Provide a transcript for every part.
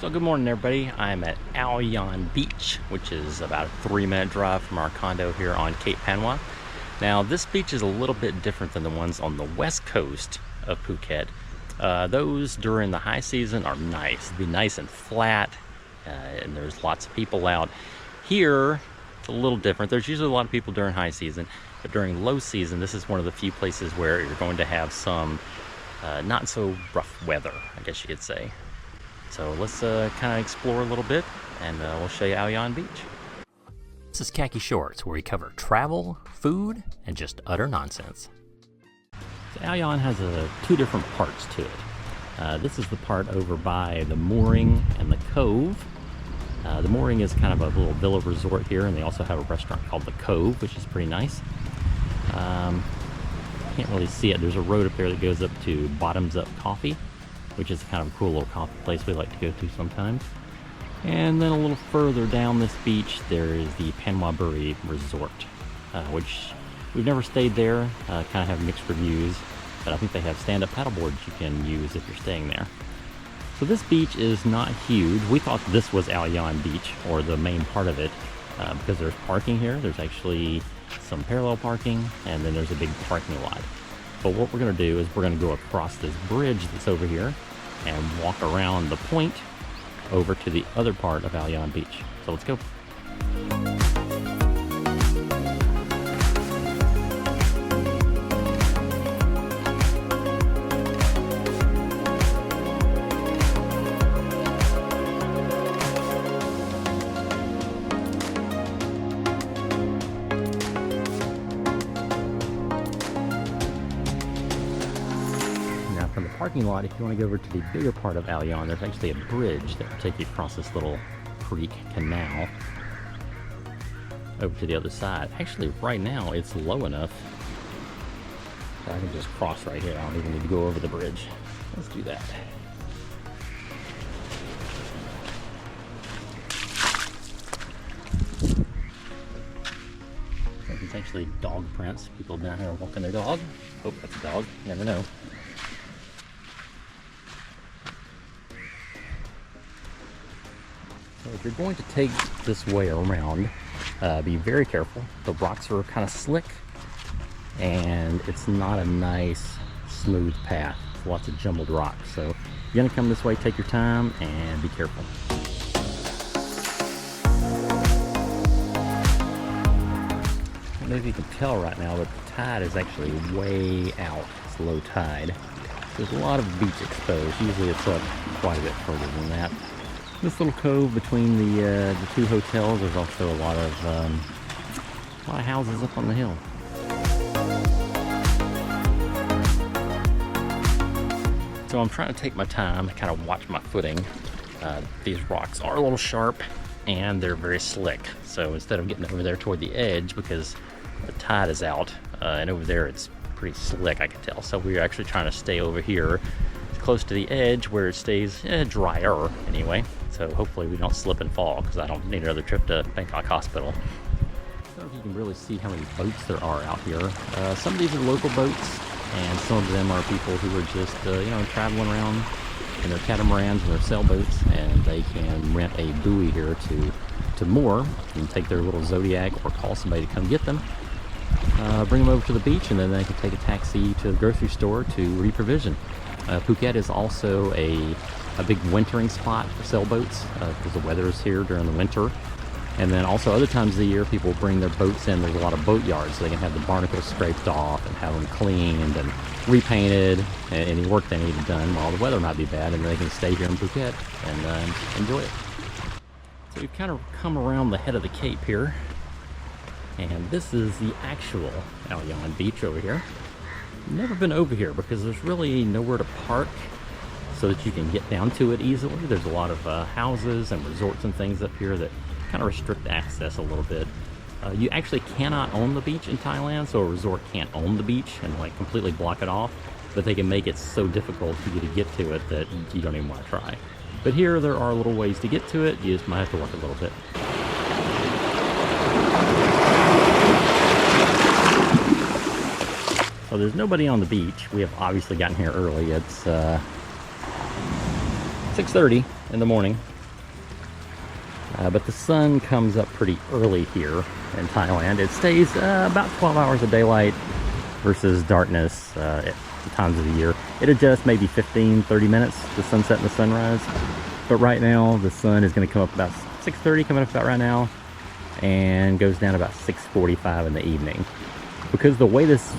So good morning everybody, I'm at Ao Yon Beach, which is about a 3-minute drive from our condo here on Cape Panwa. Now this beach is a little bit different than the ones on the west coast of Phuket. Those during the high season are nice, it'd be nice and flat, and there's lots of people out. Here, it's a little different. There's usually a lot of people during high season, but during low season, this is one of the few places where you're going to have some not so rough weather, I guess you could say. So let's kind of explore a little bit, and we'll show you Ao Yon Beach. This is Khaki Shorts, where we cover travel, food, and just utter nonsense. So Ao Yon has two different parts to it. This is the part over by the mooring and the cove. The mooring is kind of a little villa resort here, and they also have a restaurant called the Cove, which is pretty nice. Can't really see it. There's a road up there that goes up to Bottoms Up Coffee, which is kind of a cool little coffee place we like to go to sometimes. And then a little further down this beach, there is the Panwa Resort, which we've never stayed there. Kind of have mixed reviews, but I think they have stand-up paddleboards you can use if you're staying there. So this beach is not huge. We thought this was Ao Yon Beach, or the main part of it, because there's parking here. There's actually some parallel parking, and then there's a big parking lot. But what we're going to do is we're going to go across this bridge that's over here and walk around the point over to the other part of Ao Yon Beach. So let's go. From the parking lot, if you want to go over to the bigger part of Ao Yon, there's actually a bridge that will take you across this little creek canal over to the other side. Actually, right now it's low enough that I can just cross right here. I don't even need to go over the bridge. Let's do that. It's actually dog prints. People down here walking their dog. Oh, that's a dog. You never know. So if you're going to take this way around, be very careful. The rocks are kind of slick, and it's not a nice, smooth path. It's lots of jumbled rocks. So if you're gonna come this way, take your time and be careful. I don't know if you can tell right now, but the tide is actually way out. It's low tide. There's a lot of beach exposed. Usually it's up quite a bit further than that. This little cove between the two hotels, there's also a lot of houses up on the hill. So I'm trying to take my time to kind of watch my footing. These rocks are a little sharp and they're very slick. So instead of getting over there toward the edge, because the tide is out, and over there it's pretty slick, I can tell. So we're actually trying to stay over here close to the edge where it stays drier anyway. So hopefully we don't slip and fall, because I don't need another trip to Bangkok Hospital. I don't know if you can really see how many boats there are out here. Some of these are local boats, and some of them are people who are just traveling around in their catamarans and their sailboats, and they can rent a buoy here to moor and take their little Zodiac or call somebody to come get them, bring them over to the beach, and then they can take a taxi to the grocery store to reprovision. Phuket is also a big wintering spot for sailboats, because the weather is here during the winter. And then also other times of the year, people bring their boats in. There's a lot of boat yards, so they can have the barnacles scraped off and have them cleaned and repainted, and any work they need done while the weather might be bad, and they can stay here in Phuket and enjoy it. So we've kind of come around the head of the cape here, and this is the actual Ao Yon Beach over here. Never been over here because there's really nowhere to park so that you can get down to it easily. There's a lot of houses and resorts and things up here that kind of restrict access a little bit. You actually cannot own the beach in Thailand, so a resort can't own the beach and like completely block it off, but they can make it so difficult for you to get to it that you don't even want to try. But here there are little ways to get to it. You just might have to work a little bit. So there's nobody on the beach. We have obviously gotten here early. It's 6:30 in the morning, But the sun comes up pretty early here in Thailand. It stays about 12 hours of daylight versus darkness at the times of the year. It adjusts maybe 15-30 minutes, the sunset and the sunrise. But right now the sun is going to come up about 6:30, coming up about right now, and goes down about 6:45 in the evening. Because the way this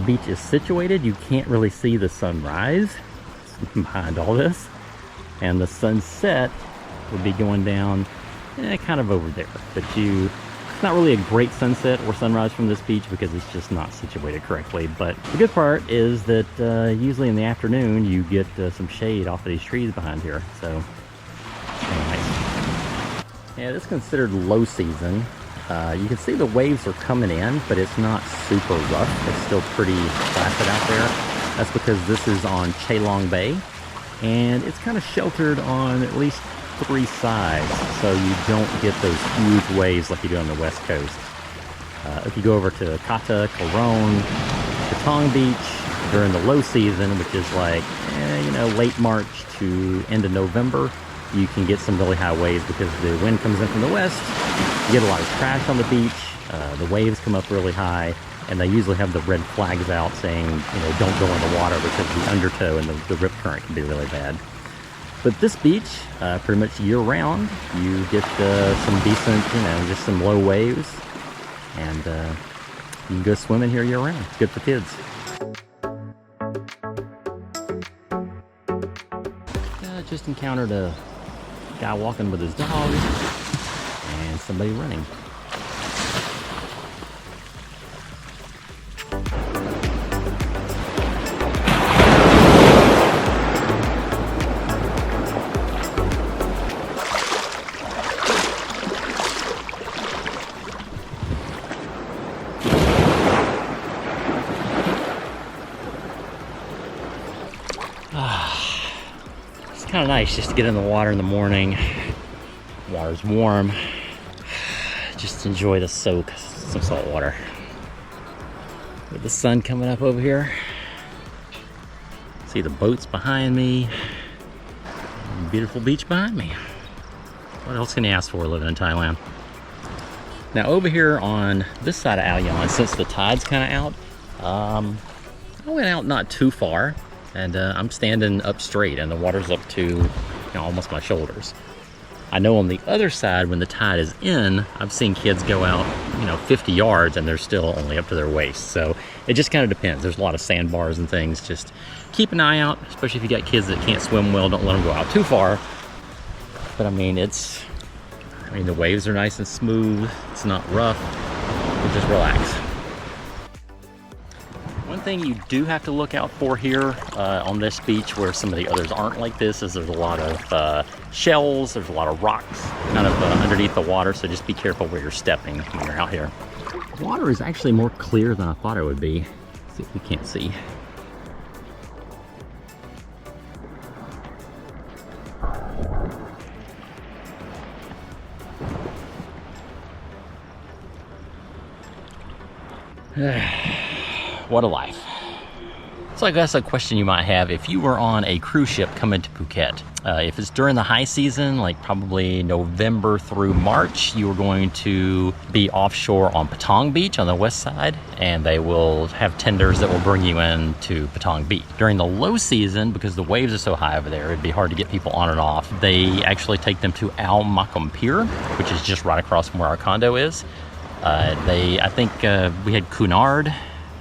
beach is situated, you can't really see the sunrise behind all this, and the sunset would be going down kind of over there. But it's not really a great sunset or sunrise from this beach because it's just not situated correctly. But the good part is that usually in the afternoon you get some shade off of these trees behind here, so nice. Yeah, this is considered low season. You can see the waves are coming in, but it's not super rough. It's still pretty placid out there. That's because this is on Chalong Bay, and it's kind of sheltered on at least 3 sides, so you don't get those huge waves like you do on the west coast. If you go over to Kata, Chalong, Patong Beach during the low season, which is like late March to end of November, you can get some really high waves because the wind comes in from the west. You get a lot of trash on the beach. The waves come up really high, and they usually have the red flags out saying, don't go in the water because the undertow and the rip current can be really bad. But this beach, pretty much year round, you get some decent, just some low waves, and you can go swimming here year round. It's good for kids. Just encountered a guy walking with his dog and somebody running. Kind of nice just to get in the water in the morning. Water's warm. Just enjoy the soak, some salt water. With the sun coming up over here. See the boats behind me. Beautiful beach behind me. What else can you ask for living in Thailand? Now over here on this side of Ao Yon, since the tide's kind of out, I went out not too far. And I'm standing up straight, and the water's up to almost my shoulders. I know on the other side, when the tide is in, I've seen kids go out 50 yards and they're still only up to their waist. So it just kind of depends. There's a lot of sandbars and things. Just keep an eye out, especially if you got kids that can't swim well. Don't let them go out too far. But the waves are nice and smooth. It's not rough. You just relax. One thing you do have to look out for here on this beach, where some of the others aren't like this, is there's a lot of shells, there's a lot of rocks kind of underneath the water, so just be careful where you're stepping when you're out here. The water is actually more clear than I thought it would be. Let's see if you can't see. What a life. So I guess a question you might have, if you were on a cruise ship coming to Phuket, if it's during the high season, like probably November through March, you are going to be offshore on Patong Beach on the west side, and they will have tenders that will bring you in to Patong Beach. During the low season, because the waves are so high over there, it'd be hard to get people on and off. They actually take them to Ao Makam Pier, which is just right across from where our condo is. I think we had Cunard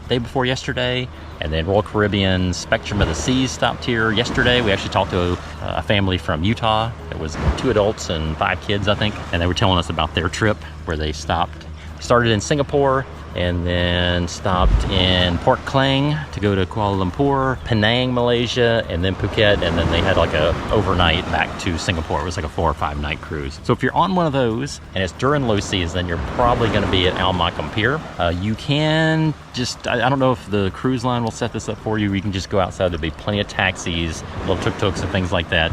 day before yesterday, and then Royal Caribbean Spectrum of the Seas stopped here yesterday. We actually talked to a family from Utah. It was 2 adults and 5 kids, I think, and they were telling us about their trip where they stopped. Started in Singapore and then stopped in Port Klang to go to Kuala Lumpur, Penang, Malaysia, and then Phuket, and then they had like a overnight back to Singapore. It was like a 4 or 5 night cruise. So if you're on one of those and it's during low season, you're probably going to be at Ao Makam Pier. You can just, I don't know if the cruise line will set this up for you. You can just go outside. There'll be plenty of taxis, little tuk-tuks and things like that.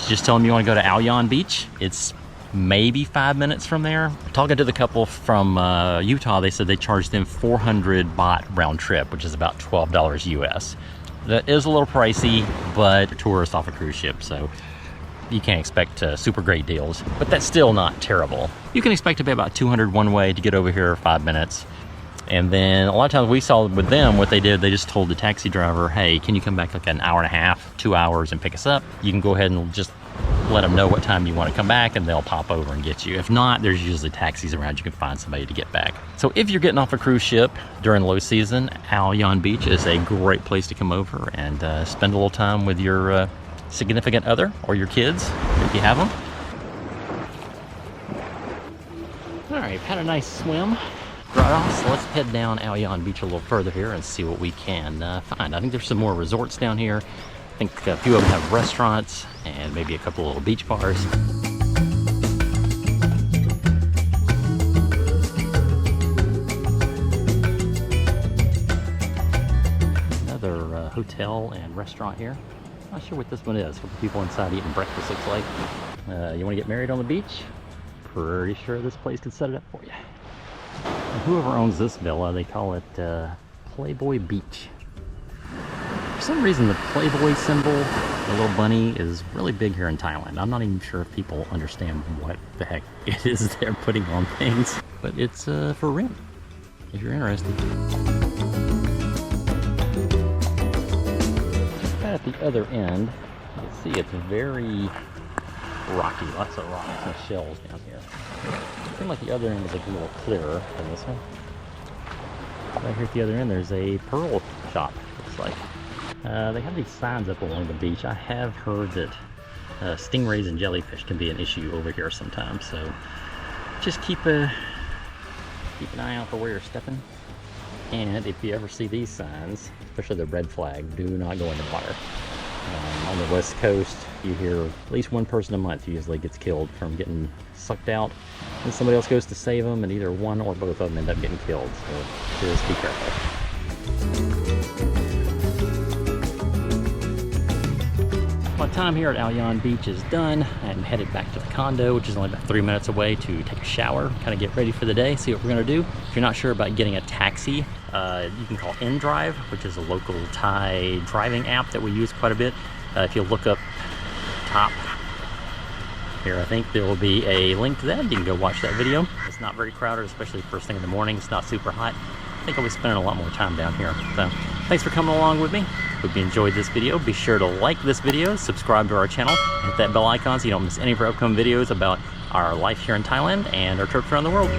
Just tell them you want to go to Ao Yon Beach. It's maybe 5 minutes from there. Talking to the couple from Utah, they said they charged them 400 baht round trip, which is about $12 US. That is a little pricey, but tourists off a cruise ship, so you can't expect super great deals, but that's still not terrible. You can expect to pay about $200 one way to get over here, 5 minutes. And then a lot of times we saw with them, what they did, they just told the taxi driver, hey, can you come back like an hour and a half, 2 hours and pick us up? You can go ahead and just let them know what time you want to come back and they'll pop over and get you. If not, there's usually taxis around. You can find somebody to get back. So if you're getting off a cruise ship during low season, Ao Yon Beach is a great place to come over and spend a little time with your significant other or your kids, if you have them. All right, had a nice swim. Right off, so let's head down Ao Yon Beach a little further here and see what we can find. I think there's some more resorts down here. I think a few of them have restaurants and maybe a couple little beach bars. Another hotel and restaurant here. Not sure what this one is. What the people inside eating breakfast looks like. You want to get married on the beach? Pretty sure this place could set it up for you. And whoever owns this villa, they call it Playboy Beach. For some reason, the Playboy symbol, the little bunny, is really big here in Thailand. I'm not even sure if people understand what the heck it is they're putting on things, but it's for rent, if you're interested. Right at the other end, you can see it's very rocky, lots of rocks and shells down here. It seems like the other end is like a little clearer than this one. Right here at the other end, there's a pearl shop, looks like. They have these signs up along the beach. I have heard that stingrays and jellyfish can be an issue over here sometimes, so just keep an eye out for where you're stepping. And if you ever see these signs, especially the red flag, do not go in the water. On the west coast, you hear at least one person a month usually gets killed from getting sucked out, and somebody else goes to save them, and either one or both of them end up getting killed. So just be careful. My time here at Ao Yon Beach is done. I'm headed back to the condo, which is only about 3 minutes away, to take a shower, kind of get ready for the day, see what we're gonna do. If you're not sure about getting a taxi, you can call InDrive, which is a local Thai driving app that we use quite a bit. If you look up top here, I think there will be a link to that. You can go watch that video. It's not very crowded, especially first thing in the morning. It's not super hot. I think I'll be spending a lot more time down here. So thanks for coming along with me. Hope you enjoyed this video. Be sure to like this video, subscribe to our channel, hit that bell icon so you don't miss any of our upcoming videos about our life here in Thailand and our trips around the world.